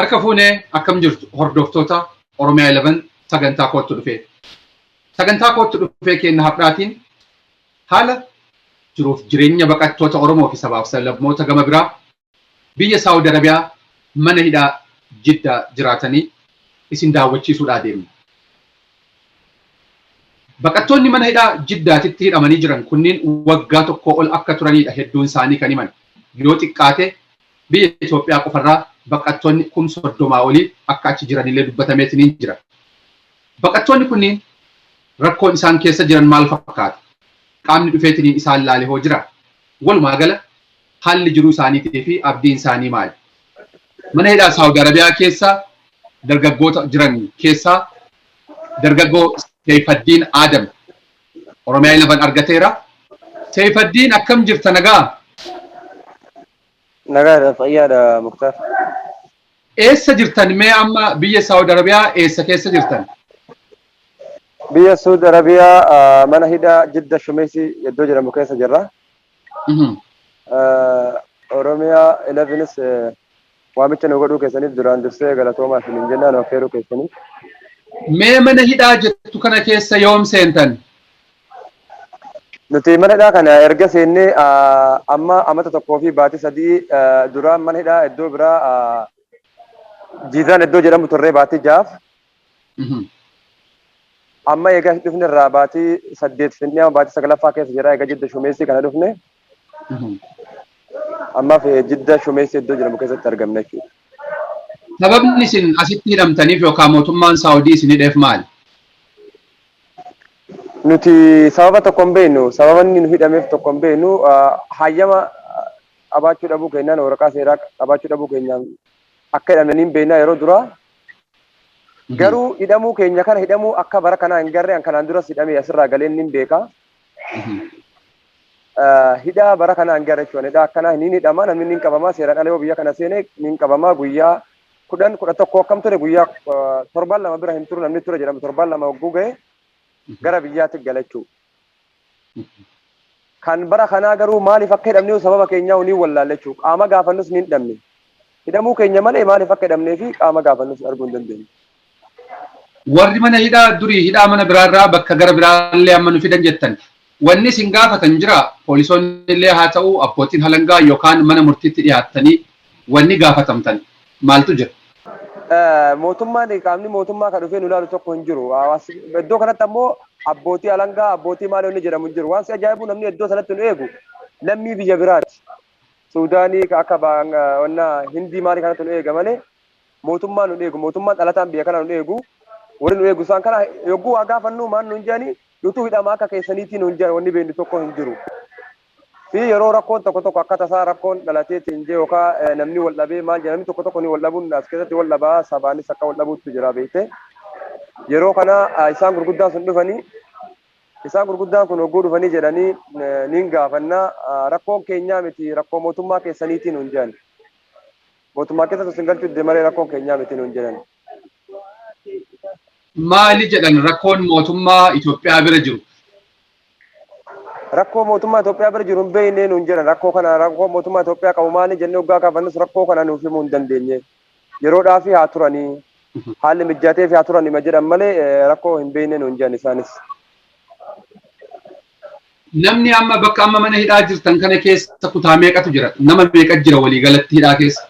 Harka fuunee akkam jirtu hordoftoota OROMIA11 sagantaa kootti dhufee. Sagantaa kootti dhufee kenna haqaatiin haala jiruuf jireenya baqattoota Oromoo fi sabaaf sablammoota gama biraa biyya Saudi Arabiyaa mana hidhaa Jiddaa jiraatanii isin daawwachiisuudhaa deemna. Baqattoonni mana hidhaa Jiddaatitti hidhamanii jiran kunniin waggaa tokko ol akka turanidha hedduun isaanii kan himan. Yoo xiqqaate biyya Itoophiyaa qofarraa baqattoonni 30,000 olii akka achi jiranillee dubbatameetiin jira. Baqattoonni kunniin rakkoon isaan keessa jiran maal fakkaata? Qaamni dhufeetiin isaan laale hoo jira? Walumaa gala haalli jiruu isaaniitii fi abdiin isaanii maali? Mana hidhaa Saudi Arabiyaa keessa dargaggoota jiran keessaa dargaggoo Seyfaddiin Adam OROMIA11 argateera. Seyfaddiin akkam jirta nagaa? Nagaa fayyaadha Muktaar. Eessa jirtan mee amma biyya Saudi Arabiyaa eessa keessa jirtan? Biyya Saudi Arabiyaa mana hidhaa Jidda Shumeesii iddoo jedhamu keessa jirra. OROMIA11 waamicha nu godhuu keessaniif duraan dursee galatoomaa fi minjannaa nu affeeruu keessaniif. Mee mana hidhaa jettu kana keessa yoom seentan? Nuti mana hidhaa kana erga seennee amma amata tokkoo fi baatii sadii duraan mana hidhaa iddoo biraa Jiizaan iddoo jedhamu turree baatii 6. Amma egaa dhufne irraa baatii 8 finnee amma baatii 9ffaa keessa jira egaa Jidda Shumeesii kana dhufne. Amma fi Jidda Shumeesii iddoo jedhamu keessatti argamna jechuudha. Sababni isin asitti hidhamtaniif yookaan mootummaan Saawudii isin hidheef maali? Nuti sababa tokko hin beeknu, sababni nu hidhameef tokko hin beeknu, hayyama qabaachuu dhabuu keenyaan waraqaa seeraa qabaachuu dhabuu keenyaan akka hidhamanii hin beeknaa yeroo duraa. Garuu hidhamuu keenya kana hidhamuu akka bara kanaa hin garree kanaan duras hidhamee asirraa galeen ni beeka. Hidhaa bara kanaa hin garre jechuudha. Hidhaa akkanaa ni hidhama, namni ni qabamaa, seeraan ala yoo biyya kana seenee ni qabamaa guyyaa 11 akkam ture guyyaa 7 bira hin turu namni ture jedhama 7 wagguu ga'e. Gara biyyaatti galachuu. Kan bara kanaa garuu maaliif akka hidhamne sababa keenyaa ni wallaalechuu. Qaama gaafannus ni hidhamne. Hidhamuu keenya malee maaliif akka hidhamnee fi qaama gaafannus arguu hin dandeenye. Warri mana hidhaa durii hidhaa mana biraarraa bakka gara biraallee amma nu fidan jettan. Wanni isin gaafatan jira poolisoonni illee haa ta'u abbootiin halangaa yookaan mana murtiitti dhiyaattanii wanni gaafatamtan maaltu jira? Mootummaan qaamni mootummaa kan dhufee nu ilaalu tokko hin jiru. Iddoo kanatti ammoo abbootii alangaa abbootii maal inni jedhamu hin jiru. Waan si ajaa'ibu namni iddoo sanatti nu eegu lammii biyya biraati. Suudaanii akka Hindii maalii kanatti nu eega malee mootummaan nu eegu. Mootummaan dhalataan biyya kana nu eegu. Warri nu eegu isaan kana yogguu waa gaafannu maan nu hin jedhani nutu hidhamaa akka keessaniitiin nu hin jedhan wanni beeknu tokko hin jiru. Fi yeroo rakkoon tokko akka tasaa rakkoon dhalateetiin jee yookaan namni wal dhabee maal jedhamni tokko ni wal dhabuun as keessatti wal dhabaa sabaanis akka wal dhabuutti jira beekte. Yeroo kana isaan gurguddaan sun dhufanii isaan gurguddaan kun hogguu dhufanii jedhanii ni gaafannaa rakkoon keenyaa miti rakkoo mootummaa keessaniitiin nu hin jedhan. Mootummaa keessatti sin galchuutti malee rakkoon keenyaa miti nu hin jedhan. Maali jedhan rakkoon mootummaa Itoophiyaa bira jiru? Rakkoo mootummaa Itoophiyaa bira jiru hin beekne nuun jedhan rakkoo kana rakkoo mootummaa Itoophiyaa qabu maali jennee waggaa kaafannus rakkoo kana nuuf himuu hin dandeenye. Yeroodhaaf haa turanii haalli mijaateef haa turanii ma jedhan malee rakkoo hin beekne nuun jedhan isaanis. Namni amma bakka amma mana hidhaa jirtan kana keessa kutaa meeqatu jira? Nama meeqa jira waliigalatti hidhaa keessa?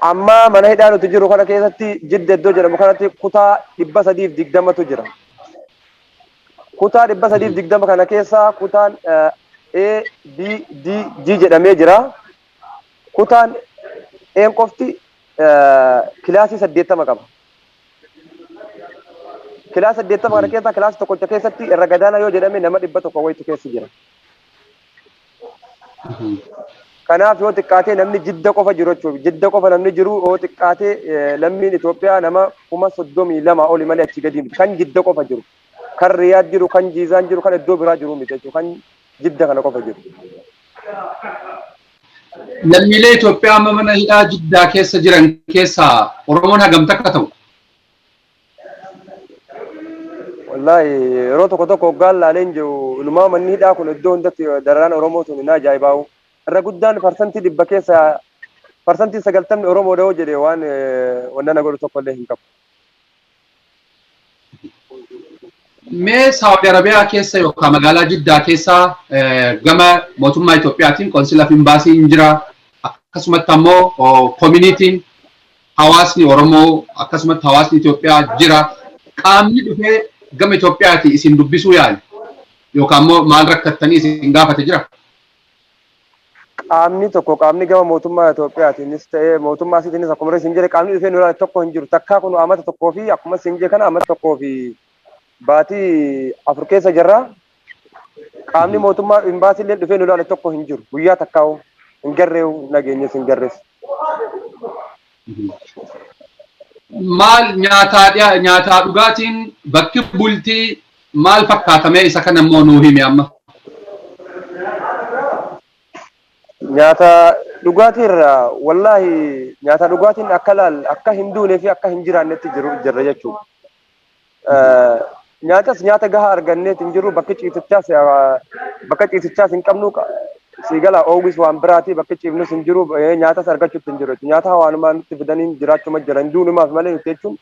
Amma mana hidhaa nuti jiru kana keessatti Jidda iddoo jedhamu kanatti kutaa 320tu jira. Kutaa 320 kana keessa kutaan A, B, D, G jedhamee jira. Kutaan A qofti kilaasii 80 qaba. Kilaasii 80 kana keessa kilaasii tokkocha keessatti irra gadaana yoo jedhame nama 100 wayitu keessa jira. Kanaaf yoo xiqqaatee namni Jidda qofa jiru jechuudha. Jidda qofa namni jiru yoo xiqqaatee lammiin Itoophiyaa nama 32,000 oli malee achi gadi kan Jidda qofa jiru. Kan Riyaad jiru, kan Jiizaan jiru, kan iddoo biraa jiru miti jechuudha. Kan Jidda kana qofa jiru. Lammiilee Itoophiyaa amma mana hidhaa Jiddaa keessa jiran keessaa Oromoon hagam akka ta'u? Wallahi yeroo tokko hoggaan laaleen jiru ilumaa manni hidhaa kun iddoo hundatti dararaan Oromoo tun na ajaa'ibaa'u. Irra guddaan parsantii 100 keessa persentii 90 Oromoo da'oo jedhee waan na godhu tokko illee hin qabu. Mee Saudi Arabiyaa keessa yookaan magaalaa Jiddaa keessa gama mootummaa Itoophiyaatiin konsilaa fi imbaasiin jira. Akkasumatti ammoo community'n hawaasni Oromoo akkasumatti hawaasni Itoophiyaa jira. Qaamni dhufee gama Itoophiyaati isin dubbisuu yaali yookaan ammoo maal rakkattanii isin gaafate jira? Qaamni gama mootummaa Itoophiyaatiinis ta'ee mootummaa asiitiinis akkuma isin jedhe qaamni dhufee nurraa tokko hin jiru. Takkaa kun amata tokkoo fi akkuma isin jedhe kana amata tokkoo fi baatii afur keessa jirra. Qaamni mootummaa imbaasiillee dhufee nurraa tokko hin jiru. Guyyaa takkaa'u hin garreewu nageenyas hin garreessu. Maal nyaataa dhugaatiin bakki bultii maal fakkaatamee isa kana immoo nuu himi amma? Nyata dhugaatirra wallahi nyata dhugaatiin akka hin duunee fi akka hin jiraannetti jirra jechuudha. Nyata gahaa arganneet hin jiru bakka ciisichaas hin qabnu sigala oogis waan biraati bakka ciifnus hin jiru nyatas argachuutti hin jiru. Nyata hawaanumaa nutti fidanii jiraachuma jiran duunumaaf malee nuti jechuun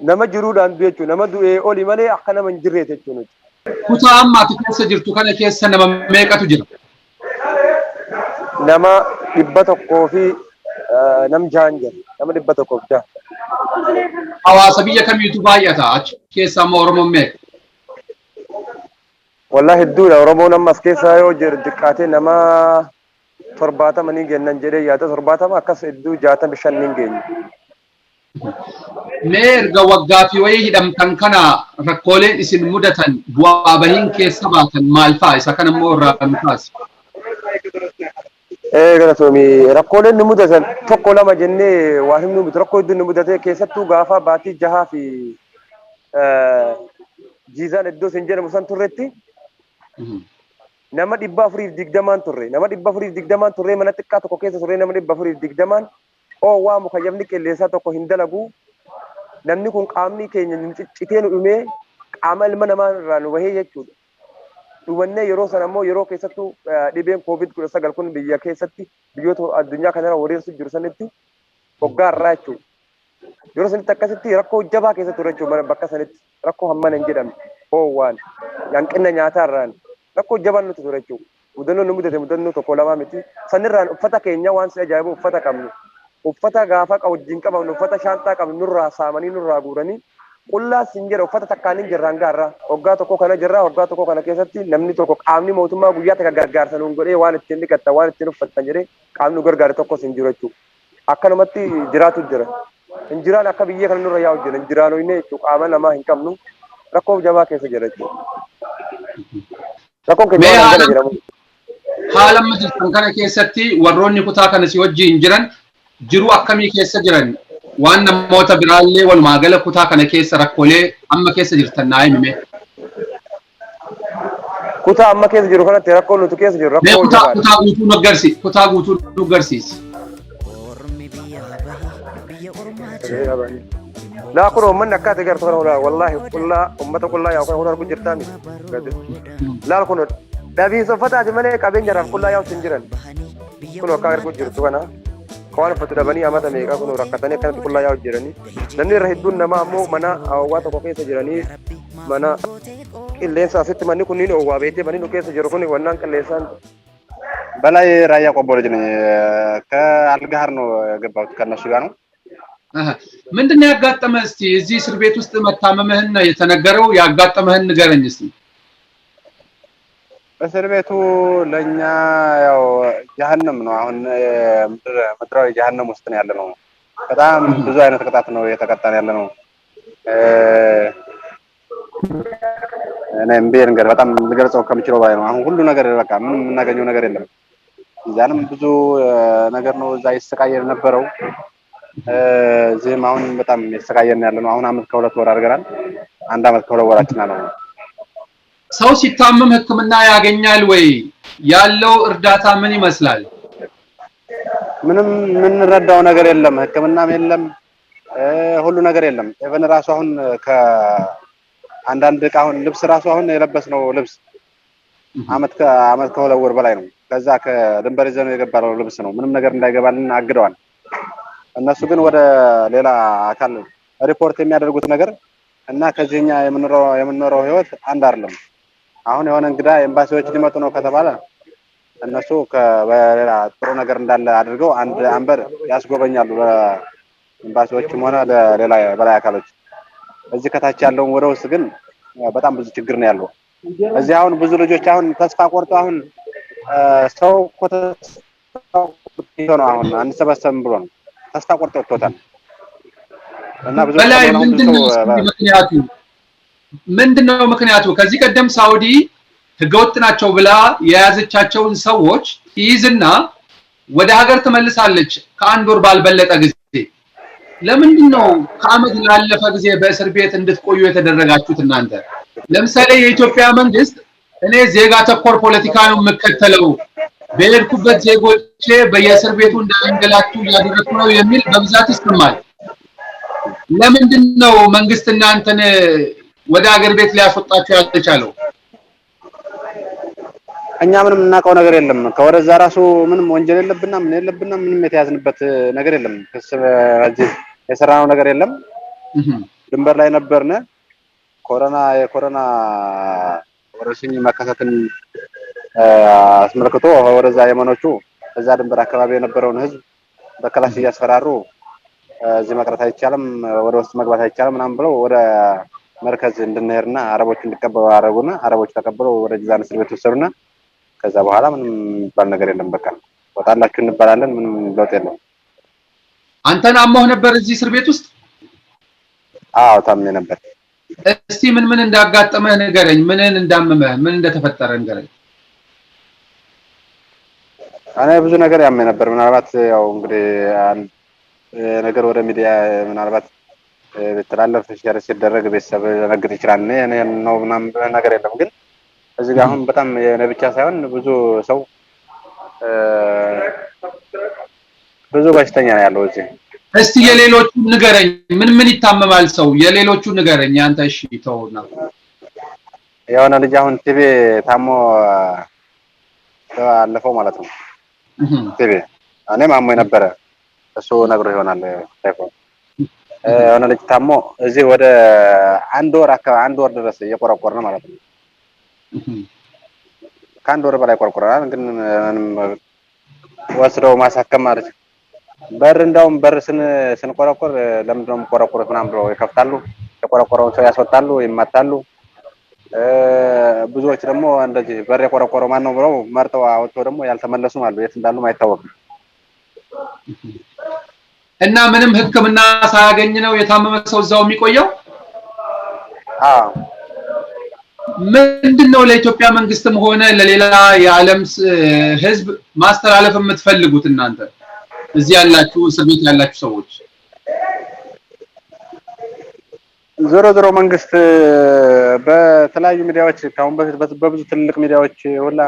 nama jiruudhaan jechuun nama du'ee oli malee akka nama hin jirreet jechuudha. Kutaa amma ati keessa jirtu kana keessa nama meeqatu jira? Nama 100 fi nam jaan jira. Nama 100 Hawaasa biyya kamiitu baay'ata achi keessa ammoo Oromoon meeqa? Wallahi hedduudha. Oromoon ammas keessa yoo jiru xiqqaatee nama 70 ni gennan jedhee yaada 70 akkas hedduu 65 ni geenye. Mee erga waggaa fi wayii hidhamtan kana rakkooleen isin mudatan bu'aa bahiin keessa baatan maal fa'a? Isa kana immoo irraa kan kaasi. Galatoomii rakkooleen nu mudatan tokko lama jennee waa himnu miti rakkoo hedduun nu mudate keessattuu gaafa baatii 6 fi jiizaan iddoo isin jedhamu san turretti nama 420 turre nama 420 turre mana xiqqaa tokko keessa turre nama 420 waa mukayyamni qilleensaa tokko hin dalagu namni kun qaamni keenya ciccitee nu dhumee qaama ilma namaa irraa nu bahee jechuudha. Dhumannee yeroo sana immoo yeroo keessattuu dhibeen COVID-19 kun biyya keessatti biyyoota addunyaa kanarra weerarsu jiru sanitti hoggaa irraa jechuudha. Yeroo sanitti akkasitti rakkoo jabaa keessa ture jechuudha bakka sanitti rakkoo hammana hin jedhamne hoowwaan hanqina nyaataa irraan rakkoo jabaan nuti ture jechuudha. Mudannoo nu mudate mudannoo tokko lamaa miti. Sanirraan uffata keenya waan si ajaa'ibu uffata qabnu. Uffata gaafa wajjin qabnu uffata shaantaa qabnu nurraa saamanii nurraa guuranii qullaas hin jira uffata takkaan hin jirraan gaarraa hoggaa tokko kana jirraa hoggaa tokko kana keessatti namni tokko qaamni mootummaa guyyaa takka gargaarsa nuun godhee waan ittiin dhiqatta waan ittiin uffattan jedhee qaamni gargaare tokkos hin jiru jechuudha. Akkanumatti jiraatu jira. Hin jiraan akka biyya kana nurra yaa'u jira. Hin jiraanoo inni jechuudha qaama namaa hin qabnu rakkoo jabaa keessa jira jechuudha. Rakkoon keenya waan kana jedhamu. Haala amma jirtan kana keessatti warroonni kutaa kana si wajjin jiran jiru akkamii keessa jiran waan namoota biraallee walumaa gala kutaa kana keessa rakkoolee amma keessa jirtan naa himime. Kutaa amma keessa jiru kanatti rakkoo nuti keessa jiru rakkoo jabaadha. Kutaa guutuu nu agarsiisi. Kutaa guutuu nu agarsiisi. Laa kun uummanni akka ati gartuu kana wallaahi qullaa uummata qullaa yaa'u kana hundarku jirtaa miti. Laal kun dhabiinsa uffataati malee qabeenyarraaf qullaa yaa'u hin jiran. Kun akka gartuu jirtu kana. Kawan uffatu dhabanii amata meeqa kun rakkatanii akkanatti qullaa yaa'u jiranii. Namni irra hedduun namaa ammoo mana hawwaa tokko keessa jiranii mana qilleensa asitti manni kunniin oowwaa beektee manni nu keessa jiru kun wannaan qilleensaan በላይ ራያ ቆቦ ልጅ ነኝ ከአልጋር ነው የገባሁት ከነሱ ጋር ነው። ምንድነው ያጋጠመህ? እስቲ እዚህ እስር ቤት ውስጥ መታመምህና የተነገረው ያጋጠመህን ንገረኝ እስቲ። እስር ቤቱ ለኛ ያው ጀሃነም ነው። አሁን ምድራዊ ጀሃነም ውስጥ ነው ያለነው። በጣም ብዙ አይነት ቅጣት ነው የተቀጣን ያለነው። እኔ እምቢር ነገር በጣም ልገልጸው ከምችለው በላይ ነው። አሁን ሁሉ ነገር በቃ ምንም የምናገኘው ነገር የለም። እዛንም ብዙ ነገር ነው እዛ ይሰቃየን ነበረው። እዚህም አሁን በጣም ይሰቃየን ያለነው። አሁን አመት ከሁለት ወር አድርገናል። አንድ አመት ከሁለት ወራችን ነው። ሰው ሲታመም ህክምና ያገኛል ወይ? ያለው እርዳታ ምን ይመስላል? ምንም የምንረዳው ነገር የለም። ህክምናም የለም። ሁሉ ነገር የለም። even ራሱ አሁን ከአንዳንድ ዕቃ አሁን ልብስ ራሱ አሁን የለበስነው ልብስ አመት ከሁለት ወር በላይ ነው። ከዛ ከድንበር ይዘን የገባነው ልብስ ነው። ምንም ነገር እንዳይገባልን አግደዋል። እነሱ ግን ወደ ሌላ አካል ሪፖርት የሚያደርጉት ነገር እና ከዚህኛ የምንኖረው ህይወት አንድ አይደለም። አሁን የሆነ እንግዳ ኤምባሲዎች ሊመጡ ነው ከተባለ እነሱ በሌላ ጥሩ ነገር እንዳለ አድርገው አንድ አንበር ያስጎበኛሉ ለኤምባሲዎችም ሆነ ለሌላ በላይ አካሎች። እዚህ ከታች ያለው ወደ ውስጥ ግን በጣም ብዙ ችግር ነው ያለው። እዚህ አሁን ብዙ ልጆች አሁን ተስፋ ቆርጠው አሁን ሰው ነው አሁን አንሰበሰብም ብሎ ነው ተስፋ ቆርጠው ወጥተዋል። እና ብዙ በላይ ምንድነው ምክንያቱ? ከዚህ ቀደም ሳውዲ ህገወጥ ናቸው ብላ የያዘቻቸውን ሰዎች ይዝና ወደ ሀገር ተመልሳለች ከአንድ ወር ባልበለጠ ጊዜ። ለምንድነው ከአመት ላለፈ ጊዜ በእስር ቤት እንድትቆዩ የተደረጋችሁት እናንተ? ለምሳሌ የኢትዮጵያ መንግስት እኔ ዜጋ ተኮር ፖለቲካ ነው የምከተለው፣ በሄድኩበት ዜጎቼ በየእስር ቤቱ እንዳንገላቱ ያደረኩ ነው የሚል በብዛት ይሰማል። ለምንድነው መንግስት እናንተን ወደ ሀገር ቤት ሊያስወጣችሁ ያልቻለው? እኛ ምንም እናውቀው ነገር የለም። ከወደዛ ራሱ ምንም ወንጀል የለብንም፣ ምን የለብንም፣ ምንም የተያዝንበት ነገር የለም። ከዚህ የሰራነው ነገር የለም። ድንበር ላይ ነበርነ። የኮሮና ወረርሽኝ መከሰትን አስመልክቶ ወደዛ የመኖቹ እዛ ድንበር አካባቢ የነበረውን ህዝብ በክላሽ እያስፈራሩ እዚህ መቅረት አይቻልም፣ ወደ ውስጥ መግባት አይቻልም ምናምን ብለው ወደ መርከዝ እንድንሄድና አረቦች እንዲቀበሉ አደረጉና አረቦች ተቀበለው ወደ ጅዛን እስር ቤት ወሰዱና ከዛ በኋላ ምንም ባል ነገር የለም። በቃ ወጣላችሁ እንባላለን፣ ምንም ለውጥ የለም። አንተን አሞህ ነበር እዚህ እስር ቤት ውስጥ? አዎ ታምሜ ነበር። እስቲ ምን እንዳጋጠመህ ንገረኝ። ምንን እንዳመመህ፣ ምን እንደተፈጠረ ንገረኝ። እኔ ብዙ ነገር ያመኝ ነበር። ምናልባት ያው እንግዲህ ነገር ወደ ሚዲያ ምናልባት በተላለፈ ሸር ሲደረግ ቤተሰብ ለነገር ይችላል። እኔ ነው ምናምን ነገር የለም። ግን እዚህ ጋር አሁን በጣም የኔ ብቻ ሳይሆን ብዙ ሰው ብዙ በሽተኛ ነው ያለው እዚህ። እስቲ የሌሎቹ ንገረኝ። ምን ይታመማል ሰው? የሌሎቹ ንገረኝ አንተ። እሺ ተውና። የሆነ ልጅ አሁን ቲቪ ታሞ አለፈው ማለት ነው። ቲቪ እኔም አሞኝ ነበረ። እሱ ነግሮ ይሆናል ታይፎን። የሆነ ልጅ ታሞ እዚህ ወደ አንድ ወር ድረስ እየቆረቆርን ማለት ነው። ከአንድ ወር በላይ ቆርቆረናል። ግን ወስደው ማሳከም ማለት እንዳውም በር ስንቆረቆር ለምንድን ነው የምቆረቆሩት ምናምን ብለው ይከፍታሉ። የቆረቆረውን ሰው ያስወጣሉ፣ ይማታሉ። ብዙዎች ደግሞ እንደዚህ በር የቆረቆረው ማን ነው ብለው መርጠው አውጥተው ደግሞ ያልተመለሱም አሉ። የት እንዳሉም አይታወቅም። እና ምንም ህክምና ሳያገኝ ነው የታመመ ሰው እዛው የሚቆየው? አዎ። ምንድነው ለኢትዮጵያ መንግስትም ሆነ ለሌላ የዓለም ህዝብ ማስተላለፍ የምትፈልጉት እናንተ እዚህ ያላችሁ እስር ቤት ያላችሁ ሰዎች? ዞሮ መንግስት በተለያዩ ሚዲያዎች ካሁን በፊት በብዙ ትልቅ ሚዲያዎች ሁላ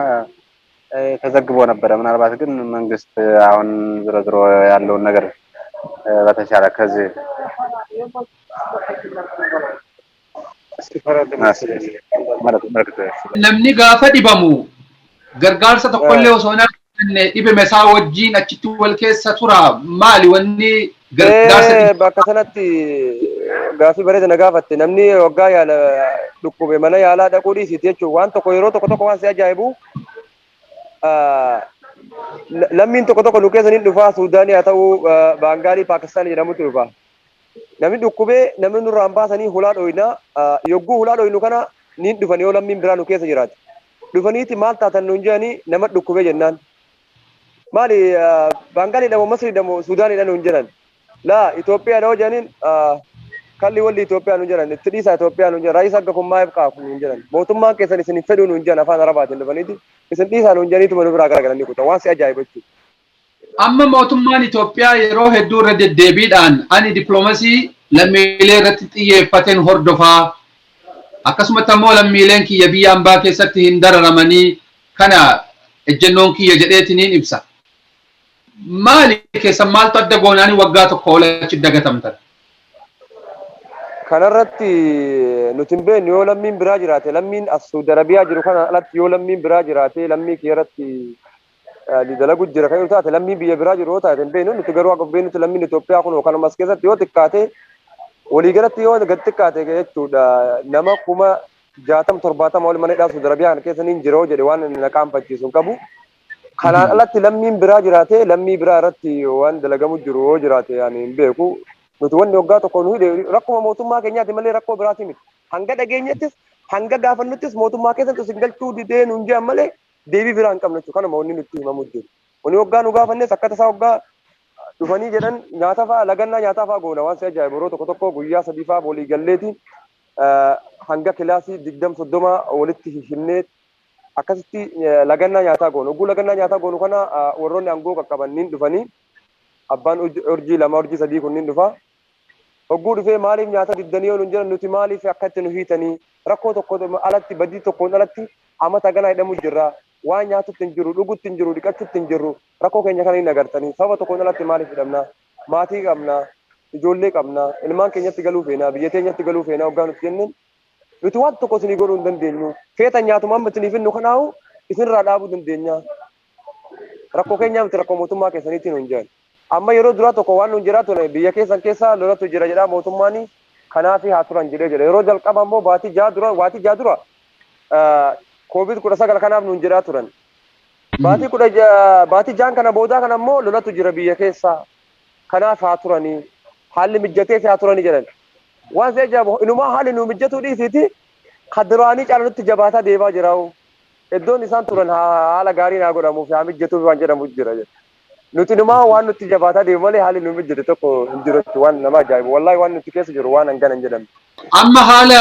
ተዘግቦ ነበር። ምናልባት ግን መንግስት አሁን ዞሮ ያለውን ነገር በተሻለ ከዚህ namni gaafa dhibamu gargaarsa tokkollee osoo hin dhibame isaa wajjin achitti wal keessa tura maali wanni gargaarsa bakka sanatti gaafi bareeda na gaafatte namni waggaa yaala dhukkube mana yaalaa dhaquu dhiisiti jechuun waan tokko yeroo tokko waan si ajaa'ibu lammiin tokko nu keessa ni dhufaa Suudaanii haa ta'u Baangaalii Paakistaan jedhamutu dhufa. Namni dhukkubee namni nurraan baasanii hulaa dhoyina yogguu hulaa dhoyinu kana ni dhufan yoo lammiin biraa nu keessa jiraate. Dhufaniiti maal taatan nuun jedhanii nama dhukkubee jennaan. Maali Baangaalii dhamoo Masrii dhamoo Suudaanii nuun jedhan. Laa Itoophiyaa dhawoo jedhaniin kalli walli Itoophiyaa nuun jedhan itti dhiisaa Itoophiyaa nuun jedhan raayisa akka kun maa'eef qaafu nuun jedhan. Mootummaan keessan isin hin fedhuu nuun jedhan afaan Arabaatiin dhufaniiti isin dhiisaa nuun jedhaniitu mana biraa garagalanii kutan waan si ajaa'iba jechuudha. amma mootummaan Itoophiyaa yeroo hedduu irra deddeebiidhaan ani dippiloomasii lammiilee irratti xiyyeeffateen hordofaa akkasumas immoo lammiileen kiyya biyya ambaa keessatti hin dararamanii kana ejjennoon kiyya jedheetiniin ibsa. Maali keessan maaltu adda goonaanii waggaa tokko olachi dagatamtan? Kanarratti nuti beeknu yoo lammiin biraa jiraate lammiin as Saudi Arabiyaa jiru kana alatti yoo lammiin biraa jiraate lammii kiyya irratti dalagu jira kan taate lammii biyya biraa jiru taate hin beeknu nuti garuu akka beeknutti lammiin Itoophiyaa kun kan mas keessatti yoo xiqqaate walii galatti yoo gad xiqqaate jechuudha nama 60-70 ol mana hidhaa Saudi Arabiyaa keessa niin jira jedhe waan na qaanfachiisu qabu. Kanaan alatti lammiin biraa jiraate lammii biraa irratti waan dalagamu jiru yoo jiraate yaani hin beeku. Nuti wanni waggaa tokko nu hidhe rakkuma mootummaa keenyaati malee rakkoo biraati miti. Hanga dhageenyattis hanga gaafannuttis mootummaa keessatti isin galchuu didee nuun jedhan malee deebii biraa hin qabne jechuudha. Kanuma wanni nutti himamu jiru. Wanni waggaa nu gaafannes akka tasaa waggaa dhufanii jedhan nyaata fa'aa lagannaa nyaataa fa'aa goona waan si ajaa'ibu yeroo tokko tokko guyyaa 3 fa'aa walii galleetiin hanga kilaasii 20-30 walitti himnee akkasitti lagannaa nyaataa goonu. Oguu lagannaa nyaataa goonu kana warroonni aangoo qaqqaban niin dhufanii abbaan urjii 2 urjii 3 kunniin dhufa. Oguu dhufee maaliif nyaata diddanii yoo nuun jedhan nuti maaliif akka itti nu hiitanii rakkoo tokko alatti badii tokkoon alatti amata ganaa hidhamu jirra. Waan nyaatutti hin jiru, dhugutti hin jiru, dhiqachuutti hin jiru. Rakkoo keenya kana hin agartanii. Sababa tokkoon alatti maaliif hidhamna? Maatii qabna, ijoollee qabna, ilmaan keenyatti galuu feena, biyya keenyatti galuu feena hoggaa nuti jenneen. Nuti waan tokko isinii godhuu hin dandeenyu. Feetan nyaatuma amma isiniif hinnu kanaahu isinirraa dhaabuu dandeenya. Rakkoo keenyaa miti rakkoo mootummaa keessaniitiin nuun jedhan. Amma yeroo duraa tokko waan nuun jedhaa ture biyya keessan keessa lolatu jira jedhaa mootummaan kanaaf haa turan jedhee jedha. Yeroo jalqaba immoo baatii jaa dura COVID-19 kanaaf nuun jedhaa turan. Baatii jaan kana boodaa kana immoo lolatu jira biyya keessa kanaaf haa turanii haalli mijatee haa turanii jedhan. Waan si ajaa'ibu inumaa haalli nu mijatuu dhiisiiti kaduraanii caalanitti jabaataa deemaa jiraa'u. Iddoon isaan turan haala gaarii naa godhamuuf haa mijatuuf waan jedhamu jira. Nuti inumaa waan nutti jabaataa deemu malee haalli nu mijate tokko hin jiru waan nama ajaa'ibu. Wallaahi waan nuti keessa jiru waan hangana hin jedhamne. Amma haala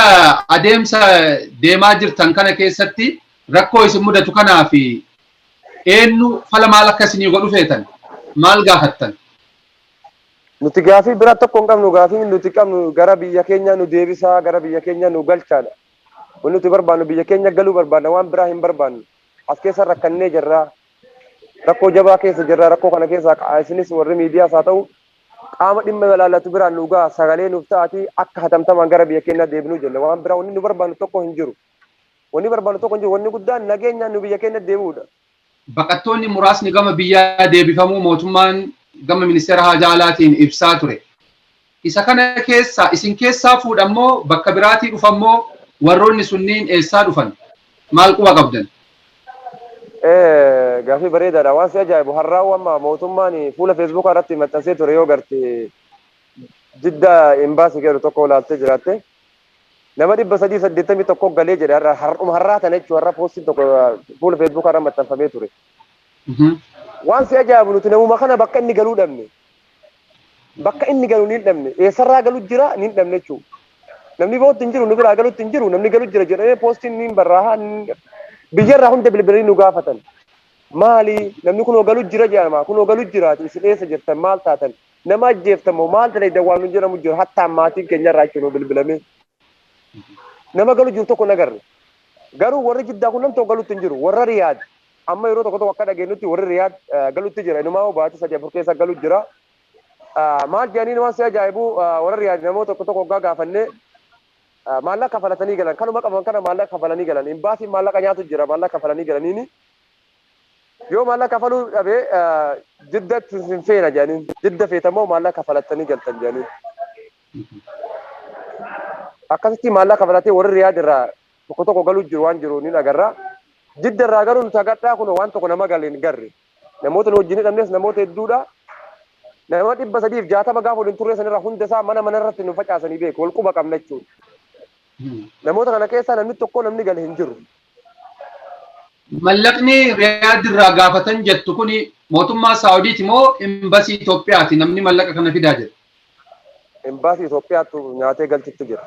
adeemsa deemaa jirtan kana keessatti rakkoo isin mudatu kanaa fi eenyu fala maal akka isinii godhu feetan maal gaafattan? Nuti gaafii biraa tokko hin qabnu gaafii nuti qabnu gara biyya keenya nu deebisaa gara biyya keenya nu galchaadha. Wanti nuti barbaannu biyya keenya galuu barbaanna waan biraa hin barbaannu. As keessa rakkannee jirra. Rakkoo jabaa keessa jirra rakkoo kana keessa isinis warri miidiyaas haa ta'u qaama dhimma ilaallatu biraan nu ga'a sagalee nuuf ta'ati akka hatamtamaan gara biyya keenya deebinuu jenna waan biraa wanni nu barbaannu tokko hin jiru. Wanni barbaannu tokko hin jiru wanni guddaan nageenyaan nu biyya keenya deebi'uudha. Baqattoonni muraasni gama biyyaa deebifamuu mootummaan gama ministeera haajaa alaatiin ibsaa ture. Isa kana keessa isin keessaa fuudhammoo bakka biraatii dhufammoo warroonni sunniin eessaa dhufan maal quba qabdan? Gaafii bareedaadha waan si ajaa'ibu har'aa amma mootummaan fuula feesbuukaa irratti maxxansee ture yoo garte jidda imbaasii jedhu tokko ilaaltee jiraatte nama 381 galee jedhe har'aa tana jechuun har'a poostiin tokko fuula feesbuukaa irra maxxanfamee ture. Waan si ajaa'ibu nuti namuma kana bakka inni galuu dhabne bakka inni galu ni dhabne eessarraa galu jira ni dhabne jechuudha. Namni bootti hin jiru nu biraa galutti hin jiru namni galu jira jedhamee poostiin ni barraahaa biyyarraa hunda bilbilanii nu gaafatan. Maali namni kun galu jira jedhama kun galu jiraati isin eessa jirtan maal taatan nama ajjeeftan moo maal ta'e waan nu jedhamu jira hatta maatiin keenyarraa jechuun bilbilame. Nama galu jiru tokko nagarre garuu warri jiddaa kun namtoo galutti hin jiru warra riyaad amma yeroo tokko akka dhageenyutti warri riyaad galutti jira inumaa baatii 3-4 keessa galu jira. Maal jedhanii waan si ajaa'ibu warra riyaad namoota tokko hoggaa gaafannee maallaqa kafalatanii galan kanuma qaban kana maallaqa kafalanii galan imbaasiin maallaqa nyaatu jira maallaqa kafalanii galaniini yoo maallaqa kafaluu dhabee jiddatti hin feena jedhaniin jidda feetamoo maallaqa kafalatanii galtan jedhaniin. Akkasitti maallaqa kafalatee warri riyaad irraa tokko galuu jiru waan jiru ni agarra. Jidda irraa garuu nuti agadhaa kun waan tokko nama galee hin garre namoota nu wajjin hidhamnes namoota hedduudha. Nama 360 gaafa waliin turre sanirraa hunda isaa mana irratti nu facaasanii beeku wal quba qabna jechuudha. Namoota kana keessaa namni tokko namni gale hin jiru. Mallaqni riyaad irraa gaafatan jettu kuni mootummaa Saawudiiti moo imbaasii Itoophiyaati namni mallaqa kana fidaa jira? Imbaasii Itoophiyaatu nyaatee galchitti jira.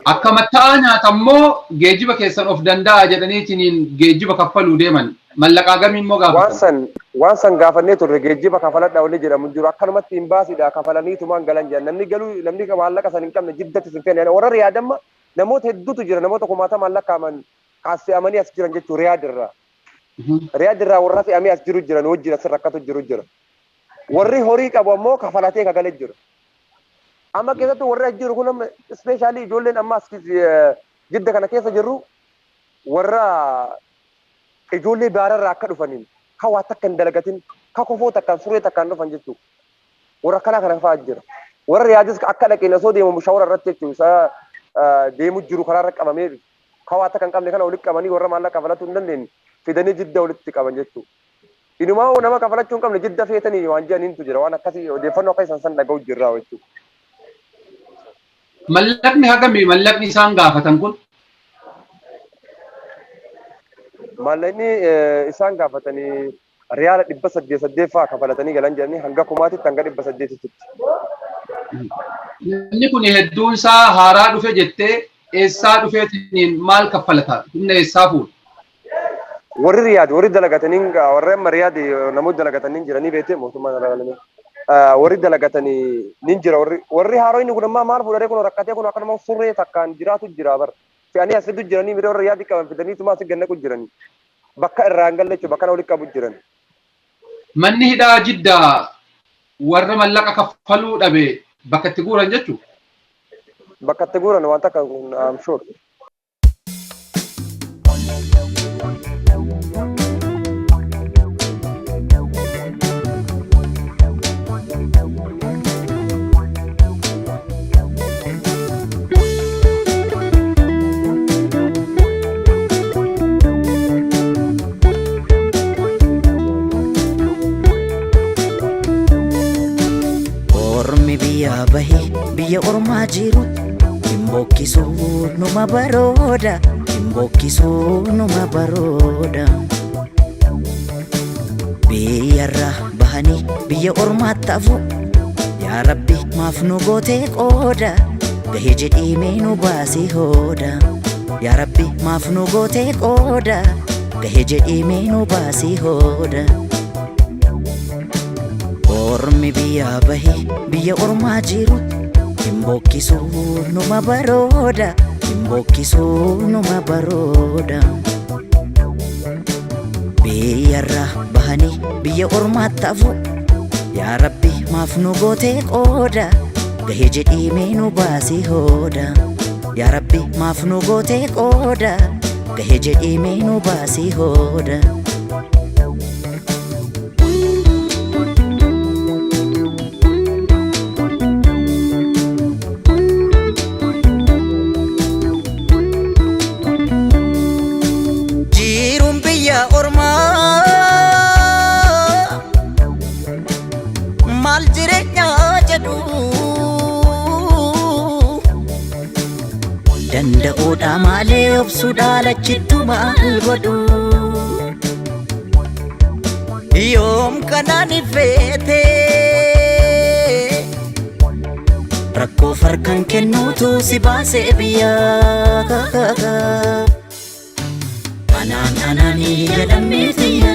Akka matta'aa nyaatammoo geejjiba keessan of danda'a jedhaniitiin geejjiba kaffaluu deeman mallaqaa gamiin moo gaafatan? Waan san gaafannee turre geejjiba kafaladhaa wanni jedhamu jiru akkanumatti imbaasiidha kafalaniitumaan galan jedhan namni galuu namni maallaqa san hin qabne jiddatti sin feene warra riyaadamma namoota hedduutu jira namoota kumaata maallaqaaman as fe'amanii as jiran jechuun riyaad irraa warra fe'amee as jiru jiran wajjin as rakkatu jiru jira. Warri horii qabu ammoo kafalatee kagalee jira. Amma keessatti warri as jiru kun ispeeshaalii ijoolleen amma as jidda kana keessa jirru warra ijoollee baararraa akka dhufaniin kan waa takka hin dalagatin kan kofoo takkaan suree takkaan dhufan jechuudha. Warra kana fa'aa jira. Warra riyaadis akka dhaqeen osoo deemamu shawara irratti jechuudha. Isaa deemu jiru karaarra qabamee kan waa takka hin qabne kana walitti qabanii warra maallaqa kafalachuu hin dandeenye fidanii jidda walitti qaban jechuudha. Inumaa nama kafalachuu hin qabne jidda feetanii waan jedhaniintu jira waan akkasii odeeffannoo akka isaan san dhaga'u jirraa jechuudha. Mallaqni hagamii mallaqni isaan gaafatan kun? Mallaqni isaan gaafatanii riyaala 800 fa'aa kafalatanii galan jedhanii hanga kumaatitti hanga 800tti. Inni kun hedduun isaa haaraa dhufe jettee eessaa dhufeetiin maal kaffalata? Humna eessaa fuudha? Warri riyaad warri dalagatanii warri amma riyaad namoota dalagatanii jiranii beekte mootummaa dalagatanii warri dalagatanii nin jira warri haaroo inni kun ammaa maal fuudhee kun rakkatee kun akka nama surree takkaan jiraatu jira bar fe'anii as fiduu jiranii miree warri riyaad qaban fidanii tumaa as ganna kun jiranii bakka irraa hin galle jechuudha bakka na walitti qabu jiran. Manni hidhaa jiddaa warra mallaqa kaffaluu dhabe bakka itti guuran jechuudha. Bakka itti guuran waan takka kun I'm sure. Biyya ormaa jiru himbokkisuu numa barooda himbokkisuu numa barooda biyyarra bahanii biyya ormaatti hafu yaa rabbi maaf nu gootee qooda gahee jedhimee nu baasii hooda yaa rabbi maaf nu gootee qooda gahee jedhimee nu baasii hooda. Ormi biyya bahee biyya ormaa jiru himbokkisuu numa barooda himbokkisuu numa barooda biyyarra bahanii biyya ormaatti hafu yaa rabbi maaf nu gootee qooda gahee jedhimee nu baasii hooda yaa rabbi maaf nu gootee qooda gahee jedhimee nu baasii hooda. Danda'uudha malee obsuudha lachittu maal godhu yoom kanaan ifeete rakkoo farkan kennuutu si baasee biyyaa anaanii jedhameetiya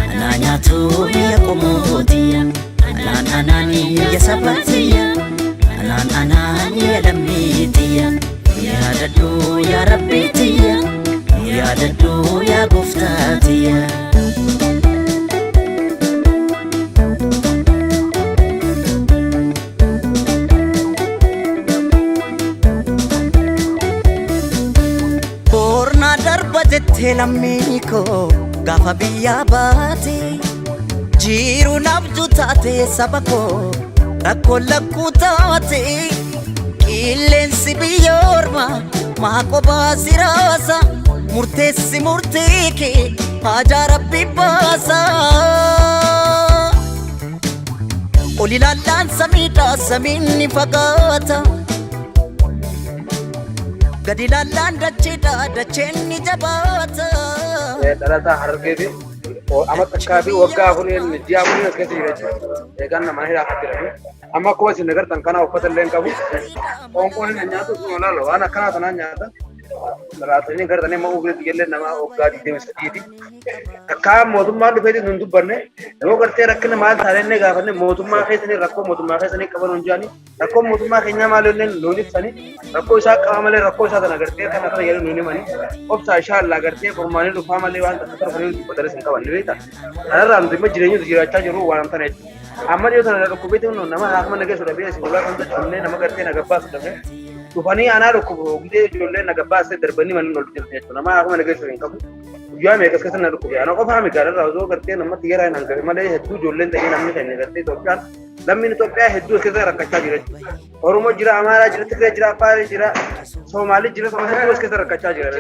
anaa nyaatu biyya qomootiya anaanii biyya sabaatiya anaanii jedhameetiya. Yaadadhu yaa Rabbiitiya yaadadhu yaa Gooftaatiya. Boornaa darba jettee lammii koo gaafa biyyaa baate jiru nabdu taate saba koo rakkoon lakkuu taate. Qilleensi biyya ormaa maa qophaa si raasa murteessi murtee kee haajaa rabbi baasa. Ol ilaallaan samiidhaa samiin ni fagaata gadi ilaallaan dacheedhaa dacheen ni jabaata. Dhalataa Harargeeti amma takkaa fi waggaa afuriin ji'a afuriin as keessa jira jechuudha. Eegaan nama hidhaa akka jira. Amma akkuma isin agartan kana uffata illee hin qabu. Qoonqoon hin nyaatu sun olaanoo waan akkanaa sanaan nyaata. Raatanii gartanii amma uffata ijoollee nama waggaa 23ti. Takkaa mootummaan dhufeetiin hin dubbanne yoo gartee rakkina maal taanee gaafanne mootummaa keessanii rakkoo mootummaa keessanii qaban hunjaanii rakkoo mootummaa keenyaa maal illee nuun ibsanii rakkoo isaa qaba malee rakkoo isaa sana gartee kana kana jedhu nuun himanii obsaa inshaallaa gartee furmaanii dhufaa malee waan takka torfanii dubbatanis hin qaban beekta. Kanarraa nuti immoo jireenyuutu jiraachaa jiru waan amtana jechuudha. Amma dhiyoo sana dhukkubeetiin nama haakama nageessu dhabee isin ulaa kan jechuun nama gartee nagabbaasu dhabee dhufanii anaa dhukkubu gidee ijoollee naga baasee darbanii mana ol jirti jechuudha. Nama akkuma nageessu hin qabu. Guyyaa meeqas keessa na dhukkubi. Ana qofaa mi gaararraa osoo gartee namatti yeroo hin hangare malee hedduu ijoolleen ta'ee namni keenya gartee Itoophiyaan lammiin Itoophiyaa hedduu keessa rakkachaa jira jechuudha. Oromoo jira, Amaaraa jira, Tigree jira, Afaarii jira, Soomaalii jira, sama hedduu keessa rakkachaa jira.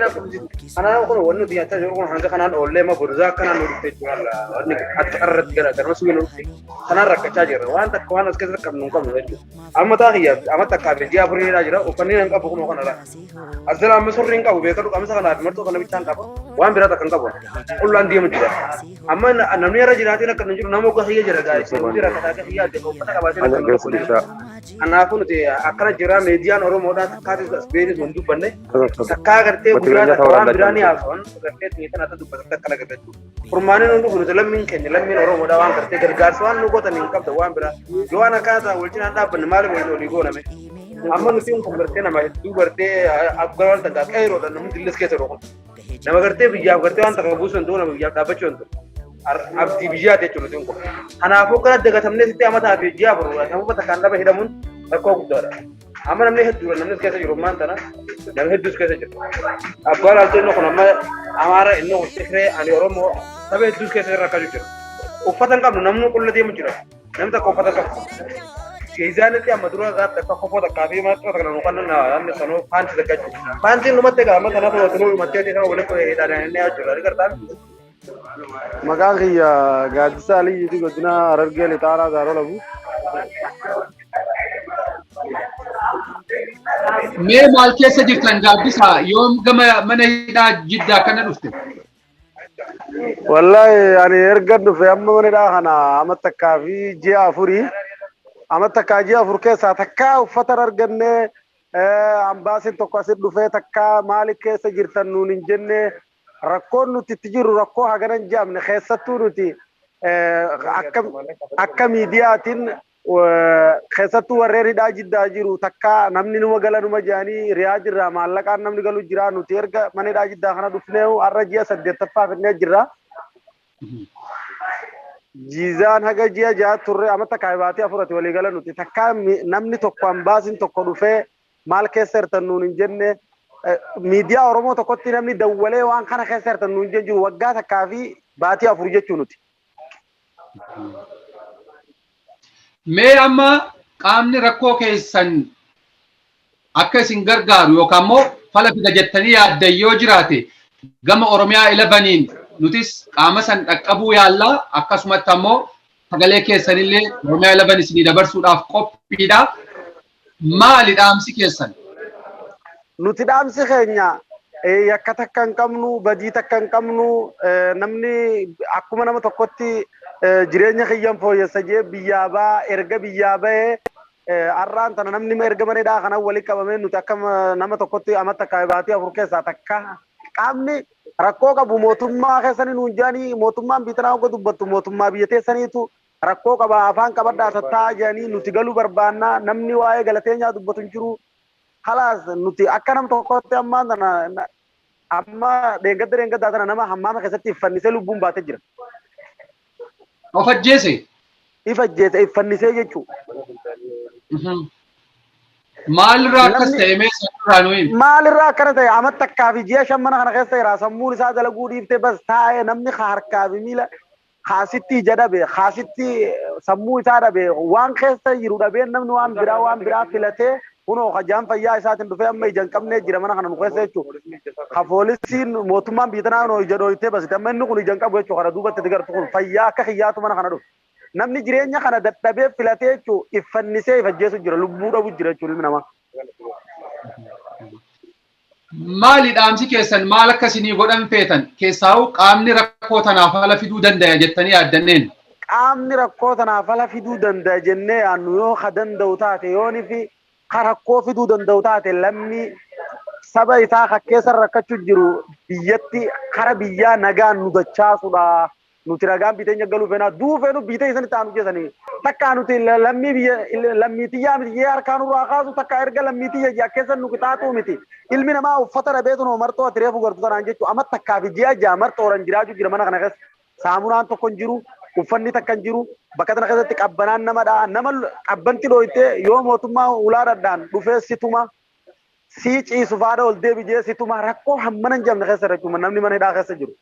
Kanaaf kun wanni nuti nyaachaa jiru kun hanga kanaan oollee ma borzaa akkanaan nu dhufte jechuudha. Wanni akka qarratti garaagarummaa suuqii nu dhufte kanaan rakkachaa jira. Waan takka waan as keessa qabnu hin qabnu jechuudha. Amma taa kiyyaaf amma takkaa fi ji'a afuriidhaa jira uffanni hin qabu kunoo kanarra. Asirraa amma surri hin qabu beekadu qamisa kanaaf martoo kana bichaan qaba. Waan biraa takka hin qabu. Qullaan deemu jira. Amma namni irra jiraatiin akka nu jiru nama ogaa hiyya jira gaa'isa. Jira kataa hiyyaa jedhu uffata qabaatee akka nu godhe. Kanaafuu nuti akkana jira meediyaan Oromoodhaan takkaatis asbeetis hin dubbanne. Takkaa gartee guyyaa takka waan biraa ni haasawan gartee xiyyeetan akka dubbatan akkana gargachu. Furmaaniin hundi kun nuti lammiin keenya lammiin Oromoodhaa waan gartee gargaarsa waan nu gootan hin qabda waan biraa. Yoo waan akkaataa wal cinaan dhaabbanne maaliif waliin olii gooname. Amma nuti kun gartee nama hedduu gartee akka wal takkaa qeeroodhaan namni dillis keessa dhokon. Nama gartee biyyaaf gartee waan takka buusu hin ta'u nama biyyaaf dhaabbachuu hin ta'u. Abdii biyyaa jechuudha nuti kun. Kanaafuu kana dagatamnee sitti amataa fi ji'a afur namuma takkaan dhaba hidhamuun rakkoo guddaadha. Amma namni hedduudha namni keessa jiru maan tana namni hedduus keessa jiru. Abbaan laaltoo inni kun amma Amaara inni kun Tigree ani Oromoo saba hedduus keessa rakkachuu jira. Uffata hin qabnu namni qulla deemu jira. Namni takka uffata qabu. Keessaanitti amma dura irratti akka kofoo takkaa fi maaxxoo takka naannoo kan namni sanuu paantii takkachu. Paantiin numatti egaa amma kanaaf watunuu mattee kan walitti hidhaan inni hojjetu. Ani gartaan. Maqaan kiyya Gaaddisaa Aliyyii godina Harargee Lixaaraa Gaaroo Labu. Mee maal keessa jirtan Gaaddisaa yoom gama mana hidhaa Jiddaa kana dhufte? Wallahi ani erga dhufe amma mana hidhaa kana amma takkaa fi ji'a afurii. Amma takkaa ji'a afur keessaa takkaa uffata argannee ambaasiin tokko asit dhufee takkaa maali keessa jirtan nuun hin jenne. Rakkoon nuti itti jiru rakkoo haganan jedhamne keessattuu nuti akka miidiyaatiin keessattuu warreen hidhaa Jiddaa jiru takka namni numa gala numa jedhanii riyaa jirra maallaqaan namni galu jira nuti erga mana hidhaa Jiddaa kana dhufnee har'a ji'a 8ffaa fidnee jirra. Jiizaan haga ji'a 6 turre amma takka baatee afurati walii gala nuti takka namni tokko ambaasiin tokko dhufee maal keessa jirtan nuun hin jenne. Miidiyaa Oromoo tokkotti namni dawwalee waan kana keessa jirtan nuun jiru waggaa takkaa fi baatii afur jechuu nuti. Mee amma qaamni rakkoo keessan akka isin gargaaru yookaan immoo fala fida jettanii yaaddan yoo jiraate gama OROMIA11 nutis qaama san dhaqqabuu yaallaa akkasumatti ammoo sagalee keessanillee OROMIA11 isinii dabarsuudhaaf qophiidha. Maali dhaamsi keessan? Nuti dhaamsi keenya yakka takka hin qabnu badii takka hin qabnu namni akkuma nama tokkotti jireenya kiyyan fooyyessa jee biyyaa baa erga biyyaa bahee har'aan tana namni erga mana hidhaa kana walitti qabamee nuti akka nama tokkotti amma takka baatii afur keessaa takka qaamni rakkoo qabu mootummaa keessanii nuun jedhanii mootummaan bitanaa hogga dubbattu mootummaa biyya teessaniitu rakkoo qaba afaan qabadhaa tattaa jedhanii nuti galuu barbaannaa namni waa'ee galateenyaa dubbatu hin jiru. Halas nuti akka nam tokkotti amma deengaddaa tana nama hammaama keessatti iffannisee lubbuun baatee jira. Of ajjeese? Iffannisee jechuudha. Maalirraa akkas ta'e mee sanirraa nu himi? Maalirraa akkana ta'e amma takkaa fi ji'a 5 mana kana keessa jira sammuun isaa dalaguu dhiiftee bas taa'ee namni harkaa fi miila haasitti ija dhabe haasitti sammuu isaa dhabe waan keessa jiru dhabeen namni waan biraa filatee kunoo hajaan fayyaa isaatiin dhufee amma ija hin qabnee jira mana kana nu keessa jechuudha. Poolisiin mootummaan biyya tanaa noo ija dhooytee basite amma inni kun ija hin qabu jechuudha kana duubatti gartu kun fayyaa akka hiyyaatu mana kana dhufe. Namni jireenya kana dadhabee filatee jechuudha iffannisee ifajjeesu jira lubbuu dhabu jira jechuudha ilmi namaa. Maali dhaamsi keessan maal akka isinii godhan feetan keessaa'u qaamni rakkoo tanaaf fala fiduu danda'a jettanii yaaddanneen? Qaamni rakkoo tanaaf fala fiduu danda'a jennee yaannu yoo ka danda'u taate yoonii fi rakkoo fiduu danda'u taate lammii saba isaa keessa rakkachuu jiru biyyatti kara biyyaa nagaan nu dachaasudha. Nuti nagaan biteenya galuu feenaa duufeenu biitee isanitti aanu jeesanii takka nuti lammiitiyyaa miti jee harkaan irraa kaasu takka erga lammiitiyya keessa nu qixaaxuu miti. Ilmi namaa uffata dhabeetu noo marxoo ati reefu gartu tanaan jechuudha. Amma takkaa fi ji'a marxoodhaan jiraachuu jira mana kana keessa. Saamunaan tokko hin jiru, uffanni takka hin jiru. Bakka tana keessatti qabbanaan nama dha'a. Nama qabbanti dhooytee yoo mootummaa ulaadhaan dhufee situma سيجي سفارة ولدي بيجي سيتو ما ركوا هم من جم نخسر ركوا من نمني من هدا خسر جرو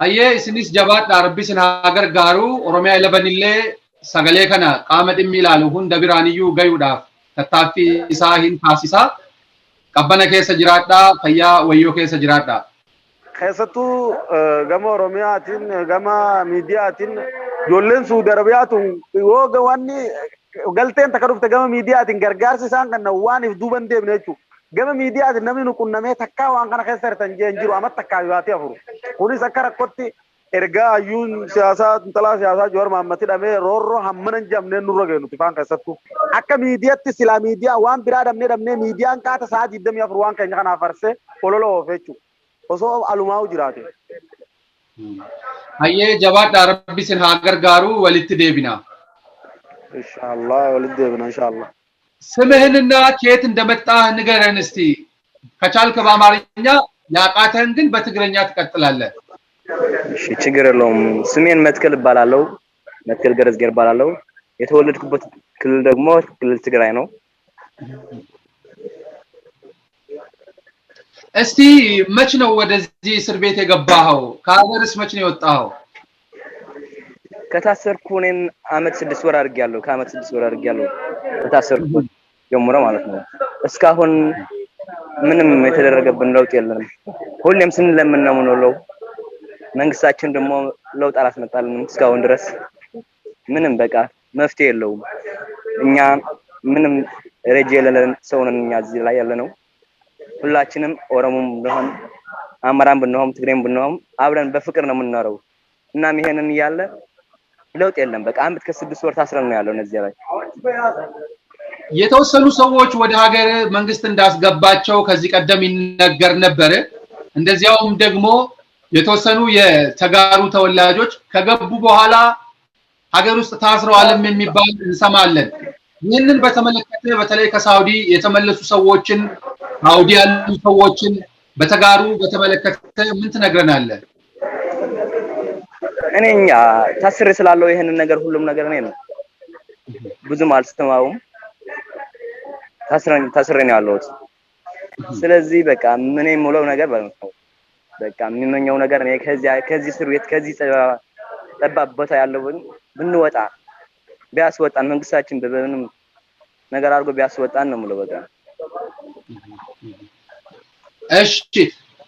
أيه سنيس جبات عربي سنهاجر غارو أوروميا 11 اللي سجله كنا قامت ميلالو هون دبيراني يو غيودا تتافي إساهين فاسيسا كبنا كيس جراتا فيا ويو كيس جراتا خسرتو جما أوروميا تين جما ميديا تين جولن سعودي عربية تون वो गवानी गलते हैं तकरूफ तगमा मीडिया आती गरगार से सांग करना वानी दुबन देव ने चु गमा मीडिया आती नमी नुकुन नमे थक्का वांगना कैसे तंजे अंजिरो अमत तक्का विवाती अफुर कुनी सक्कर कोत्ती एरगा यून सियासत तला सियासत जोर मोहम्मद दमे रो हमन जमने नुरो गेनु तिफान कैसे तू अक्का मीडिया ती सिला मीडिया वान बिरा दमने मीडिया का ता साज इदम या फुरवान का इंजना फरसे पोलोलो फेचु ओसो अलुमाउ जिराते अये जवाब अरबी सिनहागर गारू वलित देविना इंशाअल्लाह वलित देविना इंशाअल्लाह ስምህንና ከየት እንደመጣህ ንገረን እስቲ ከቻልክ በአማርኛ ያቃተን ግን በትግረኛ ትቀጥላለህ እሺ ችግር የለውም ስሜን መትከል እባላለሁ መትከል ገረዝገር እባላለሁ የተወለድኩበት ክልል ደግሞ ክልል ትግራይ ነው እስቲ መች ነው ወደዚህ እስር ቤት የገባኸው ከሀገርስ መች ነው የወጣኸው ከታሰርኩ እኔን አመት 6 ወር አድርጌያለሁ ከአመት 6 ወር አድርጌያለሁ ከታሰርኩ ጀምሮ ማለት ነው እስካሁን ምንም የተደረገብን ለውጥ የለም ሁሌም ስንለምን ነው የምንውለው መንግስታችን ደግሞ ለውጥ አላስመጣልንም እስካሁን ድረስ ምንም በቃ መፍትሄ የለውም እኛ ምንም ረጅ የሌለን ሰው ነን እኛ እዚህ ላይ ያለነው ሁላችንም ኦሮሞም ብንሆን አማራም ብንሆን ትግሬም ብንሆን አብረን በፍቅር ነው የምንኖረው እናም ይሄንን ያለ ለውጥ የለም በቃ አመት ከ6 ወር ታስረን ነው ያለው እነዚህ ላይ የተወሰኑ ሰዎች ወደ ሀገር መንግስት እንዳስገባቸው ከዚህ ቀደም ይነገር ነበር እንደዚያውም ደግሞ የተወሰኑ የተጋሩ ተወላጆች ከገቡ በኋላ ሀገር ውስጥ ታስረው ዓለም የሚባል እንሰማለን ይህንን በተመለከተ በተለይ ከሳውዲ የተመለሱ ሰዎችን ሳውዲ ያሉ ሰዎችን በተጋሩ በተመለከተ ምን ትነግረናለህ እኔኛ ታስሬ ስላለው ይሄንን ነገር ሁሉም ነገር ነው ብዙም አልስተማውም ታስሬ ነው ያለሁት ስለዚህ በቃ ምን የምለው ነገር በቃ ምንኛው ነገር ነው ከዚህ እስር ቤት ከዚህ ጠባብ ቦታ ያለው ብንወጣ ቢያስወጣን መንግስታችን በምንም ነገር አድርጎ ቢያስወጣን ነው የምለው በቃ እሺ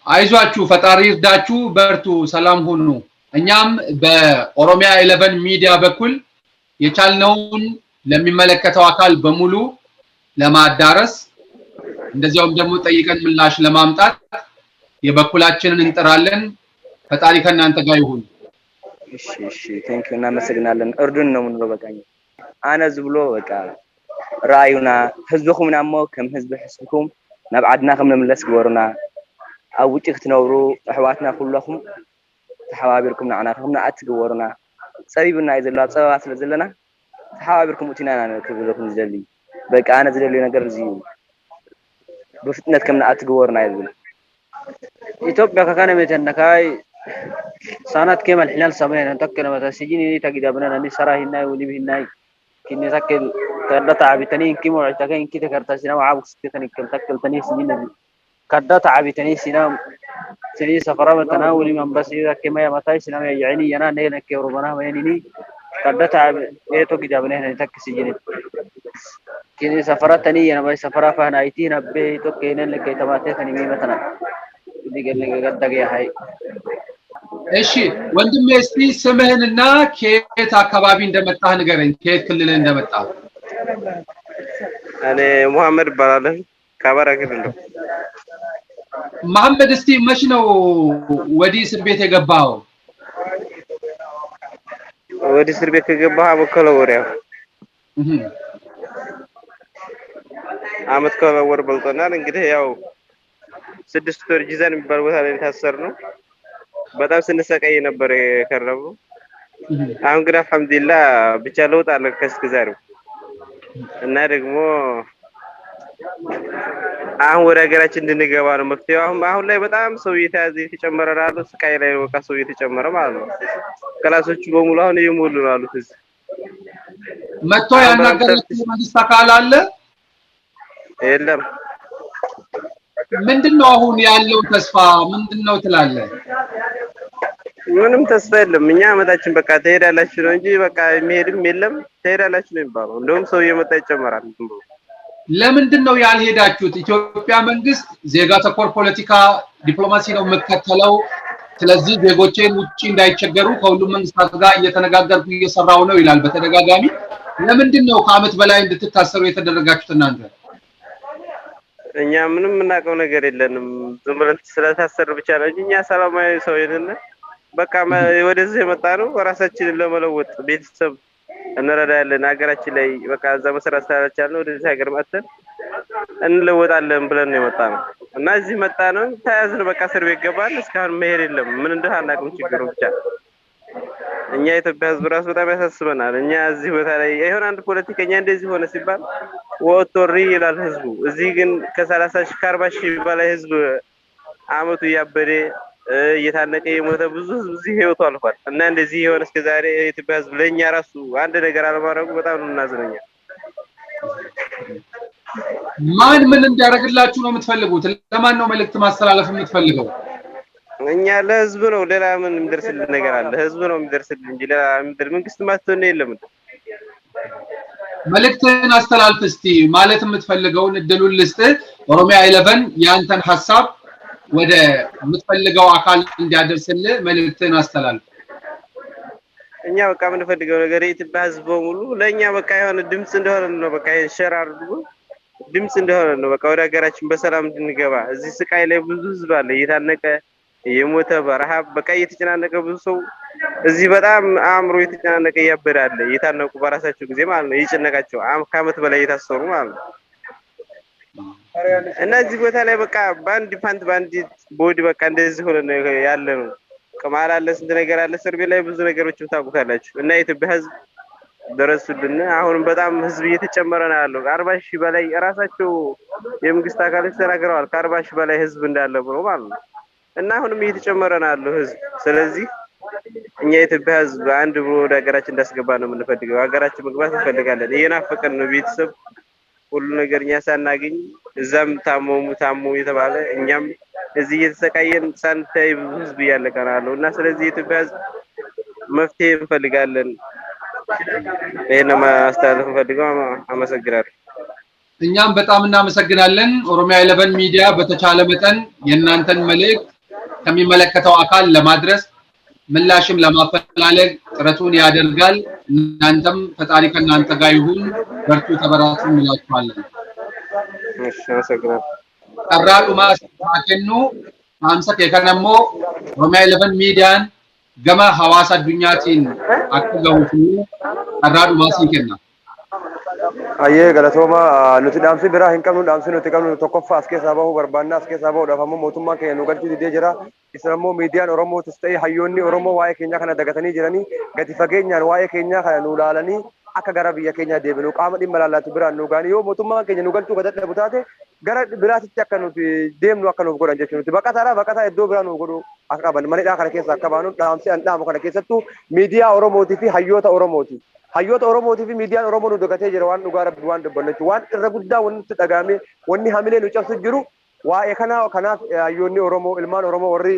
አይዟችሁ ፈጣሪ ይርዳችሁ በርቱ ሰላም ሁኑ እኛም በኦሮሚያ 11 ሚዲያ በኩል የቻልነውን ለሚመለከተው አካል በሙሉ ለማዳረስ እንደዚያውም ደግሞ ጠይቀን ምላሽ ለማምጣት የበኩላችንን እንጥራለን ፈጣሪ ከናንተ ጋር ይሁን እሺ ቴንክ ዩ እናመሰግናለን እርዱን ነው ምን በቃኝ አነዝ ብሎ በቃ ራዩና ህዝብኩም ናሞ ከም ህዝብ ህዝብኩም ናብዓድና ከም ነምለስ ግበሩና አውጪ ክትነብሩ አህዋትና ኩለኩም ተሐዋቢርኩም ናዓናኩም ናአትግበሩና ጸቢብና ይዘላ ጸባ ስለዘለና ተሐዋቢርኩም utina ክብለኩም ዝደሊ በቃ አነ ዝደሊ ነገር እዚ በፍጥነት ከም ናአትግበሩና ይዘል ኢትዮጵያ ከካነ መተነካይ ሳናት ከመል ሒላል ሰማይና ተከነ መተሲጂኒ ተጊዳብና ነኒ ሰራሂና ወሊብሂና كني تكل كدا تعبتني كيمو عتكين كي تكرتا سينا عابك ستكني كل تكل تني سنين كدا تعبتني سينا سني سفرة تناول من بس إذا كما يمتاي سينا يعني ينا نيل كيوربنا وينني كدا تعب إيه تو كده بنه نتك سجين كني سفرة تني ينا بس سفرة فهنا أيتين أبي تو كينن لك تبعته تني مي مثلا دي قال لي كدا جاي هاي እሺ ወንድሜ እስቲ ስምህንና ከየት አካባቢ እንደመጣህ ንገረኝ ከየት ክልል እንደመጣህ እኔ መሐመድ ባላለ ካባራ ክልል ነው መሐመድ እስቲ መች ነው ወዲ እስር ቤት የገባው ወዲ እስር ቤት የገባው አመከለወሪያ አመት ከለወር በልጦናል እንግዲህ ያው 6 ወር ጂዛን የሚባል ቦታ ላይ ታሰርነው በጣም ስንሰቃይ ነበር የከረሙ አሁን ግን አልহামዱሊላህ ብቻ ለውጥ አለ ከስከዛሬው እና ደግሞ አሁን ወደ ሀገራችን እንድንገባ ነው መፍትሄው አሁን ላይ በጣም ሰው እየተያዘ የተጨመረ ነው ስቃይ ላይ ነው ሰው እየተጨመረ ማለት ነው ክላሶቹ በሙሉ አሁን እየሞሉ ነው አሉት መጥቶ ያናገረው መንግስት አካል አለ የለም ምንድነው አሁን ያለው ተስፋ ምንድነው ትላለህ? ምንም ተስፋ የለም። እኛ አመታችን በቃ ትሄዳላችሁ ነው እንጂ በቃ የሚሄድም የለም ትሄዳላችሁ ነው የሚባለው። እንደውም ሰው እየመጣ ይጨመራል። ለምንድነው ያልሄዳችሁት? ኢትዮጵያ መንግስት ዜጋ ተኮር ፖለቲካ ዲፕሎማሲ ነው መከተለው። ስለዚህ ዜጎቼን ውጪ እንዳይቸገሩ ከሁሉም መንግስታት ጋር እየተነጋገርኩ እየሰራው ነው ይላል በተደጋጋሚ። ለምንድነው ከአመት በላይ እንድትታሰሩ የተደረጋችሁት እናንተ? እኛ ምንም እናቀው ነገር የለንም። ዝም ብለን ስለታሰር ብቻ ነው እንጂ እኛ ሰላማዊ ሰው ነን። በቃ ወደዚህ የመጣ ነው ራሳችንን ለመለወጥ ቤተሰብ እንረዳለን። ሀገራችን ላይ በቃ እዛ መሰረት ስላልቻልን ወደዚህ ሀገር መጥተን እንለወጣለን ብለን ነው የመጣ ነው እና እዚህ መጣ ነው ተያዝን። በቃ እስር ቤት ገባን። እስካሁን መሄድ የለም። ምን እንደሆነ አናውቅም። ችግሩ ብቻ እኛ ኢትዮጵያ ህዝብ ራሱ በጣም ያሳስበናል። እኛ እዚህ ቦታ ላይ የሆነ አንድ ፖለቲከኛ እንደዚህ ሆነ ሲባል ወጥቶሪ ይላል ህዝቡ። እዚህ ግን ከ30 ሺህ ከ40 ሺህ በላይ ህዝብ አመቱ ያበደ እየታነቀ የሞተ ብዙ ህዝብ እዚህ ህይወቱ አልፏል እና እንደዚህ የሆነ እስከዛሬ የኢትዮጵያ ህዝብ ለኛ ራሱ አንድ ነገር አለማድረጉ በጣም ነው እናዝነኛ። ማን ምን እንዲያደርግላችሁ ነው የምትፈልጉት? ለማን ነው መልእክት ማስተላለፍ የምትፈልገው? እኛ ለህዝብ ነው። ሌላ ምን የሚደርስልን ነገር አለ? ህዝብ ነው የሚደርስልን እንጂ ሌላ መንግስት ማስተነ የለም። መልእክትን አስተላልፍ እስቲ። ማለት የምትፈልገውን እድሉን ልስጥህ። ኦሮሚያ 11 ያንተን ሐሳብ ወደ የምትፈልገው አካል እንዲያደርስልህ መልእክትን አስተላልፍ። እኛ በቃ የምንፈልገው ነገር የኢትዮጵያ ህዝብ በሙሉ ለኛ በቃ የሆነ ድምጽ እንደሆነ ነው። በቃ ሸር አድርጉ ድምጽ እንደሆነ ነው። በቃ ወደ ሀገራችን በሰላም እንድንገባ። እዚህ ስቃይ ላይ ብዙ ህዝብ አለ እየታነቀ የሞተ በረሃብ በቃ እየተጨናነቀ ብዙ ሰው እዚህ በጣም አእምሮ እየተጨናነቀ ያበዳል። እየታነቁ በራሳቸው ጊዜ ማለት ነው እየጨነቃቸው ከአመት በላይ እየታሰሩ ማለት ነው። እና እዚህ ቦታ ላይ በቃ ባንድ ፓንት ባንድ ቦዲ በቃ እንደዚህ ሆነ ያለ ነው። ከማል አለ ስንት ነገር አለ። እስር ቤት ላይ ብዙ ነገሮችን ታውቁታላችሁ። እና የኢትዮጵያ ህዝብ ደረሱልን። አሁንም በጣም ህዝብ እየተጨመረ ነው ያለው። 40 ሺህ በላይ ራሳቸው የመንግስት አካላት ተናግረዋል። ከ40 ሺህ በላይ ህዝብ እንዳለ ብሎ ማለት ነው። እና አሁንም እየተጨመረ ነው ያለው ህዝብ። ስለዚህ እኛ የኢትዮጵያ ህዝብ አንድ ብሎ ወደ ሀገራችን እንዳስገባ ነው የምንፈልገው። ሀገራችን መግባት እንፈልጋለን። እየናፈቀን ነው ቤተሰብ ሁሉ ነገር እኛ ሳናገኝ እዛም ታሞ የተባለ እኛም እዚህ እየተሰቃየን ሳንታይ ብዙ ህዝብ እያለቀ ነው ያለው እና ስለዚህ የኢትዮጵያ ህዝብ መፍትሄ እንፈልጋለን። ይሄን ማስተላለፍ እንፈልገው። አመሰግናለሁ። እኛም በጣም እናመሰግናለን። ኦሮሚያ 11 ሚዲያ በተቻለ መጠን የእናንተን መልእክት ከሚመለከተው አካል ለማድረስ ምላሽም ለማፈላለግ ጥረቱን ያደርጋል። እናንተም ፈጣሪ ከእናንተ ጋር ይሁን። በርቱ፣ ተበራቱ እንላችኋለን። እሺ አመሰግናለሁ። ቀራዱማ ማከኑ አምሳ ከከነሞ ኦሮሚያ 11 ሚዲያን ገማ ሐዋሳ አዱኛቲን አከገውቱ ቀራዱማ ሲከና አየ ገለቶማ nuti dhaamsi biraa hin qabnu dhaamsi nuti qabnu tokkoffaa as keessaa bahuu barbaannaa as keessaa bahuudhaaf ammoo mootummaan keenya nu galchuu didee jira. Isa ammoo miidiyaan Oromootis ta'ee hayyoonni Oromoo waa'ee keenyaa kana dagatanii jiranii gadi fageenyaan waa'ee keenyaa kana nu ilaalanii akka gara biyya keenyaa deebinu qaama dhimma ilaallatu biraan nu gaanii yoo mootummaan keenya nu galchuu dadhabu taate gara biraatitti akka nuti deemnu akka nuuf godhan jechuudha. Baqataa iddoo biraa nu godhu akka qaban manidhaa kana keessa akka baanu dhaamsi an dhaamu kana keessattuu miidiyaa Oromootii fi hayyoota Oromooti. Hayyoota Oromootii fi miidiyaan Oromoo nu dagatee jira waan dhugaa rabbi waan dubbannachu waan irra guddaa wanti dhagaame wanni hamilee nu cabsu jiru waa'ee kanaaf hayyoonni Oromoo ilmaan Oromoo warri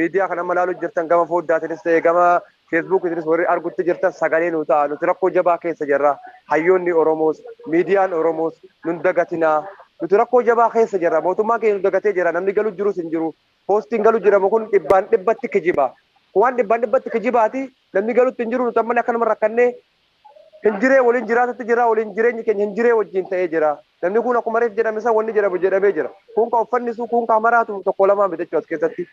miidiyaa kana malaalu jirtan gama fooddaatinis ta'e gama feesbuukiinis warri argutti jirtan sagalee nu ta'a nuti rakkoo jabaa keessa jirra. Hayyoonni Oromoos miidiyaan Oromoos nun dagatinaa nuti rakkoo jabaa keessa jirra. Mootummaan keenya nu dagatee jira. Namni galu jirus hin jiru. Poostiin galu jiramu kun dhibbatti kijiba. Waan dhibbatti kijibaati namni galutti hin jiru nuti amma akkanuma rakkannee hinjiree waliin jiraatutti jira waliin jireenyi keenya hinjiree wajjin ta'ee jira. Namni kun akkuma reef jedhame isa wanni jedhamee jira. Kun ka uffannisu kun ka maraatu tokko lamaan bitachuu as keessatti.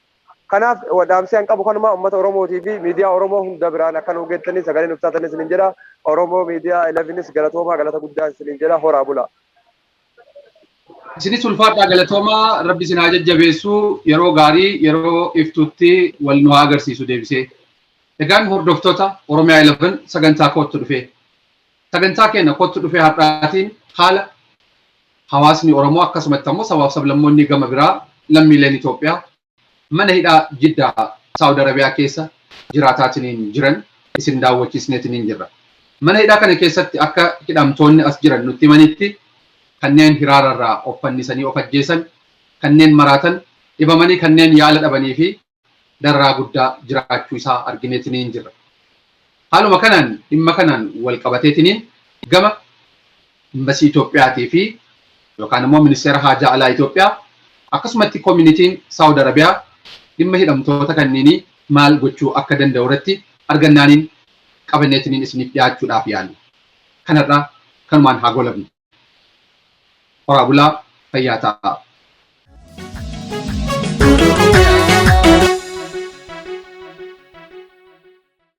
Kanaaf dhaamsi an qabu kanuma uummata Oromootii fi miidiyaa Oromoo hunda biraan akka nu geettanii sagalee nuuf taatanis isiniin jedha. Oromoo miidiyaa 11nis galatoomaa galata guddaa isiniin jedha. Horaa bula. Isinis ulfaadhaa galatoomaa rabbi isin haa jajjabeessu yeroo gaarii yeroo iftuutti wal nu haa agarsiisu deebisee. Egaan hordoftoota Oromiyaa 11 sagantaa kootti dhufee. Sagantaa keenya kootti dhufee har'aatiin haala hawaasni Oromoo akkasumatti ammoo sabaaf sablammoonni gama biraa lammiileen Itoophiyaa mana hidhaa Jiddaa Saudi Arabiyaa keessa jiraataatiin jiran isin daawwachiisneetiin jirra. Mana hidhaa kana keessatti akka hidhamtoonni as jiran nutti himanitti kanneen hiraararraa of fannisanii of ajjeesan, kanneen maraatan, dhibamanii kanneen yaala dhabanii fi darraa guddaa jiraachuu isaa argineetiniin jirra. Haaluma kanaan dhimma kanaan wal qabateetiniin gama Imbasii Itoophiyaatii fi yookaan immoo Ministeera Haajaa Alaa Itoophiyaa akkasumatti Koominitiin Saudi Arabiyaa dhimma hidhamtoota kanneenii maal gochuu akka danda'u irratti argannaaniin qabanneetiniin isiniif dhiyaachuudhaaf yaallu. Kanarraa kanumaan haa golabnu. Horaa bulaa fayyaa ta'a.